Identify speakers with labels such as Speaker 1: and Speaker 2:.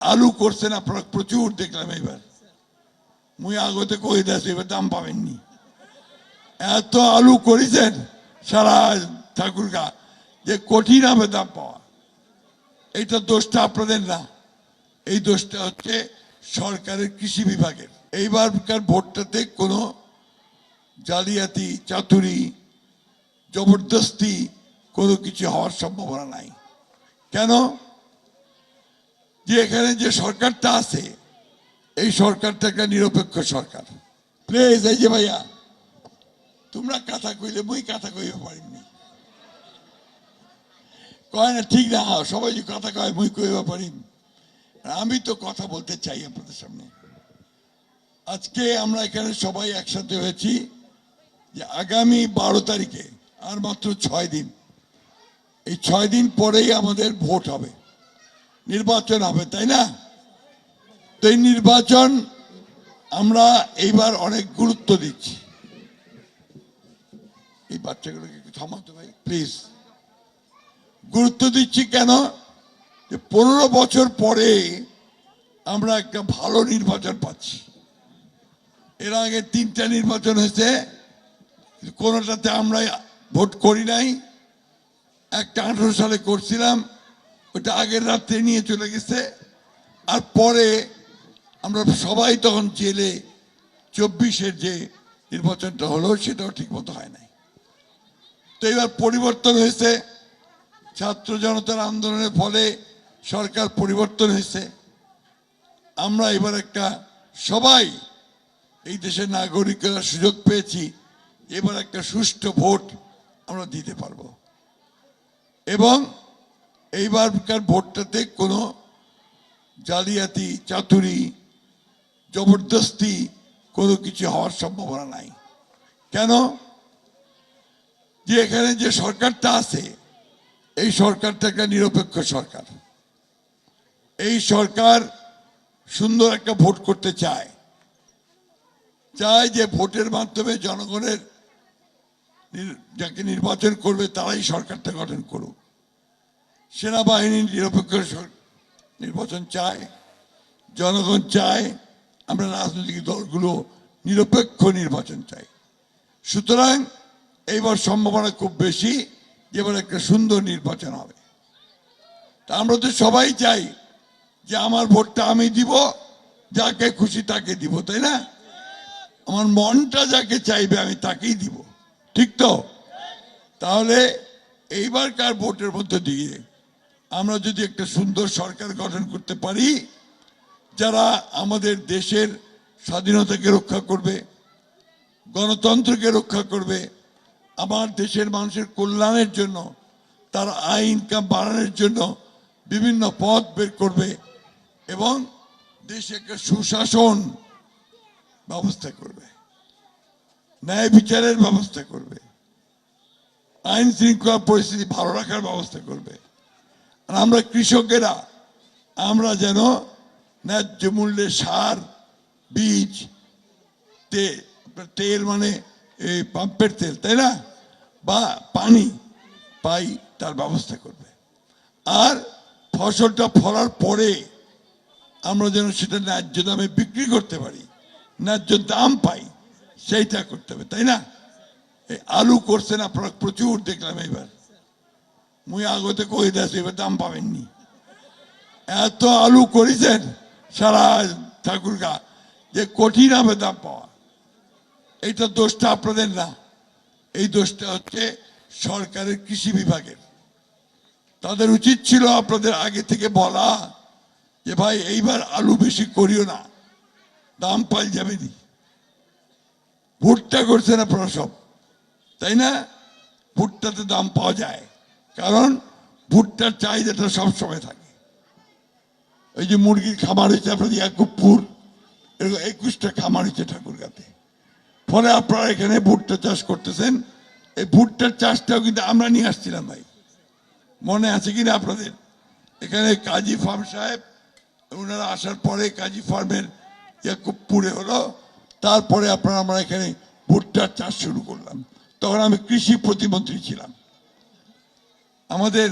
Speaker 1: আলু করছেন আপনারা প্রচুর দেখলাম। এবার মুই আগতে কই দেশ এবার দাম পাবেননি, এত আলু করেছেন সারা ঠাকুরগা যে কঠিন হবে দাম পাওয়া। এইটা দোষটা আপনাদের না, এই দোষটা হচ্ছে সরকারের কৃষি বিভাগের। এইবারকার ভোটটাতে কোনো জালিয়াতি, চাতুরি, জবরদস্তি কোনো কিছু হওয়ার সম্ভাবনা নাই। কেন? যে এখানে যে সরকারটা আছে এই সরকারটা একটা নিরপেক্ষ সরকার। প্লিজ, এই যে ভাইয়া তোমরা কথা কইলে মুই কথা কইতে পারিনি, কয় না ঠিক না, সবাই যে কথা কয় মুই কইবা পারিম। আমি তো কথা বলতে চাই আপনাদের সামনে। আজকে আমরা এখানে সবাই একসাথে হয়েছি যে আগামী 12 তারিখে আর মাত্র 6 দিন, এই 6 দিন পরেই আমাদের ভোট হবে, নির্বাচন হবে, তাই না? তো এই নির্বাচন আমরা এইবার অনেক গুরুত্ব দিচ্ছি। এই বাচ্চাগুলোকে একটু থামাতে ভাই প্লিজ। গুরুত্ব দিচ্ছি কেন? যে 15 বছর পরে আমরা একটা ভালো নির্বাচন পাচ্ছি। এর আগে 3টা নির্বাচন হয়েছে, কোনোটাতে আমরা ভোট করি নাই। একটা 18 সালে করছিলাম, ওটা আগের রাত্রে নিয়ে চলে গেছে, আর পরে আমরা সবাই তখন জেলে। 24-এর যে নির্বাচনটা হলো সেটাও ঠিক মতো হয় নাই। তো এবার পরিবর্তন হয়েছে, ছাত্র জনতার আন্দোলনের ফলে সরকার পরিবর্তন হয়েছে। আমরা এবার একটা সবাই এই দেশের নাগরিকরা সুযোগ পেয়েছি, এবার একটা সুষ্ঠু ভোট আমরা দিতে পারবো। এবং এইবারকার ভোটটাতে কোনো জালিয়াতি, চাতুরি, জবরদস্তি কোনো কিছু হওয়ার সম্ভাবনা নাই। কেন? যে এখানে যে সরকারটা আছে এই সরকারটা একটা নিরপেক্ষ সরকার। এই সরকার সুন্দর একটা ভোট করতে চায় যে ভোটের মাধ্যমে জনগণের যাকে নির্বাচন করবে তারাই সরকারটা গঠন করুক। সেনাবাহিনী নিরপেক্ষ নির্বাচন চায়, জনগণ চায়, আমরা রাজনৈতিক দলগুলো নিরপেক্ষ নির্বাচন চাই। সুতরাং এইবার সম্ভাবনা খুব বেশি যে এবার একটা সুন্দর নির্বাচন হবে। তা আমরা তো সবাই চাই যে আমার ভোটটা আমি দিব, যাকে খুশি তাকে দিব, তাই না? আমার মনটা যাকে চাইবে আমি তাকেই দিব, ঠিক তো? তাহলে এইবারকার ভোটের মধ্যে দিয়ে আমরা যদি একটা সুন্দর সরকার গঠন করতে পারি, যারা আমাদের দেশের স্বাধীনতাকে রক্ষা করবে, গণতন্ত্রকে রক্ষা করবে, আমার দেশের মানুষের কল্যাণের জন্য, তার আয় ইনকাম বাড়ানোর জন্য বিভিন্ন পথ বের করবে এবং দেশে একটা সুশাসন ব্যবস্থা করবে, ন্যায় বিচারের ব্যবস্থা করবে, আইন শৃঙ্খলা পরিস্থিতি ভালো রাখার ব্যবস্থা করবে। আর আমরা কৃষকেরা আমরা যেন ন্যায্য মূল্যে সার, বীজ, তেল মানে এই পাম্পের তেল, তাই না, বা পানি পাই, তার ব্যবস্থা করবে। আর ফসলটা ফলার পরে আমরা যেন সেটা ন্যায্য দামে বিক্রি করতে পারি, ন্যায্য দাম পাই, সেইটা করতে হবে, তাই না? এই আলু করছেন আপনারা প্রচুর দেখলাম। এবার মুই আগতে কই দেশ এবার দাম পাবেননি, এত আলু করেছেন সারা ঠাকুরগা যে কঠিন হবে দাম পাওয়া। এইটা দোষটা আপনাদের না, এই দোষটা হচ্ছে সরকারের কৃষি বিভাগের। তাদের উচিত ছিল আপনাদের আগে থেকে বলা যে ভাই এইবার আলু বেশি করিও না, দাম পাই যাবে নি। ভুট্টা করছেন আপনারা সব, তাই না? ভুট্টাতে দাম পাওয়া যায়, কারণ ভুট্টার চাহিদাটা সবসময় থাকে। এই যে মুরগির খামার হয়েছে আপনাদের ইয়াকুবপুর, এরকম 21টা খামার হয়েছে ঠাকুরগাতে। ফলে আপনারা এখানে ভুট্টা চাষ করতেছেন। এই ভুট্টার চাষটাও কিন্তু আমরা নিয়ে আসছিলাম ভাই, মনে আছে কিনা আপনাদের? এখানে কাজী ফার্ম সাহেব ওনারা আসার পরে কাজী ফার্মের ইয়াকুবপুরে হলো, তারপরে আমরা এখানে ভুট্টার চাষ শুরু করলাম। তখন আমি কৃষি প্রতিমন্ত্রী ছিলাম। আমাদের